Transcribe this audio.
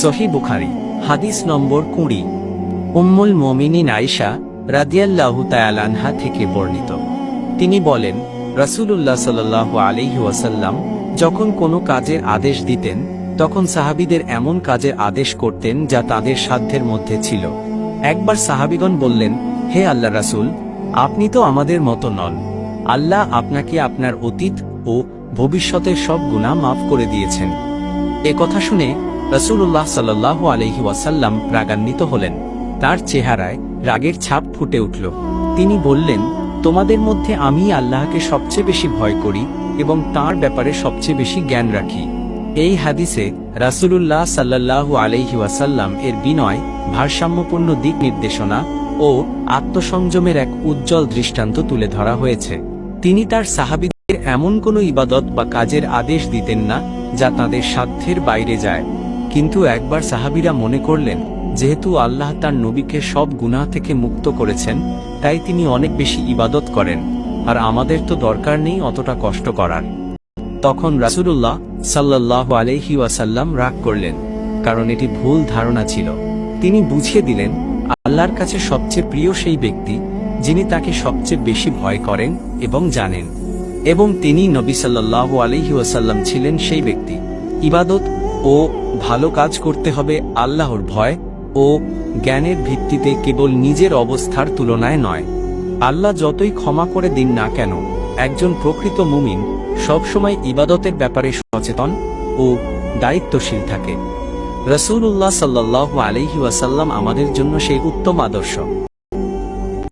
সহিহ বুখারী হাদিস নম্বর 20। উম্মুল মুমিনিন আয়েশা রাদিয়াল্লাহু তাআলা আনহা থেকে বর্ণিত, তিনি বলেন, রাসূলুল্লাহ সাল্লাল্লাহু আলাইহি ওয়াসাল্লাম যখন কোনো কাজের আদেশ দিতেন তখন সাহাবীদের এমন কাজের আদেশ করতেন যা তাদের সাধ্যের মধ্যে ছিল। একবার সাহাবীগণ বললেন, হে আল্লাহর রাসূল, আপনি তো আমাদের মতো নন, আল্লাহ আপনাকে আপনার অতীত ও ভবিষ্যতের সব গুনাহ মাফ করে দিয়েছেন। এ কথা শুনে রাসূলুল্লাহ সাল্লাল্লাহু আলাইহি ওয়াসাল্লাম রাগান্বিত হলেন, তার চেহারায় রাগের ছাপ ফুটে উঠল। তিনি বললেন, তোমাদের মধ্যে আমি আল্লাহকে সবচেয়ে বেশি ভয় করি এবং তাঁর ব্যাপারে সবচেয়ে বেশি জ্ঞান রাখি। এই হাদিসে রাসূলুল্লাহ সাল্লাল্লাহু আলাইহি ওয়াসাল্লাম এর বিনয়, ভারসাম্যপূর্ণ দিক নির্দেশনা ও আত্মসংযমের এক উজ্জ্বল দৃষ্টান্ত তুলে ধরা হয়েছে। তিনি তার সাহাবীদের এমন কোনো ইবাদত বা কাজের আদেশ দিতেন না যা তাদের সাধ্যের বাইরে যায়। কিন্তু একবার সাহাবীরা মনে করলেন, যেহেতু আল্লাহ তার নবীকে সব গুনাহ থেকে মুক্ত করেছেন, তাই তিনি অনেক বেশি ইবাদত করেন, আর আমাদের তো দরকার নেই অতটা কষ্ট করার। তখন রাসূলুল্লাহ সাল্লাল্লাহু আলাইহি ওয়াসাল্লাম রাগ করলেন, কারণ এটি ভুল ধারণা ছিল। তিনি বুঝিয়ে দিলেন, আল্লাহর কাছে সবচেয়ে প্রিয় সেই ব্যক্তি যিনি তাকে সবচেয়ে বেশি ভয় করেন এবং জানেন, এবং তিনি নবী সাল্লাল্লাহু আলাইহি ওয়াসাল্লাম ছিলেন সেই ব্যক্তি। ইবাদত ও ভালো কাজ করতে হবে আল্লাহর ভয় ও জ্ঞানের ভিত্তিতে, কেবল নিজের অবস্থার তুলনায় নয়। আল্লাহ যতই ক্ষমা করে দিন না কেন, একজন প্রকৃত মুমিন সবসময় ইবাদতের ব্যাপারে সচেতন ও দায়িত্বশীল থাকে। রাসূলুল্লাহ সাল্লাল্লাহু আলাইহি ওয়াসাল্লাম আমাদের জন্য সেই উত্তম আদর্শ।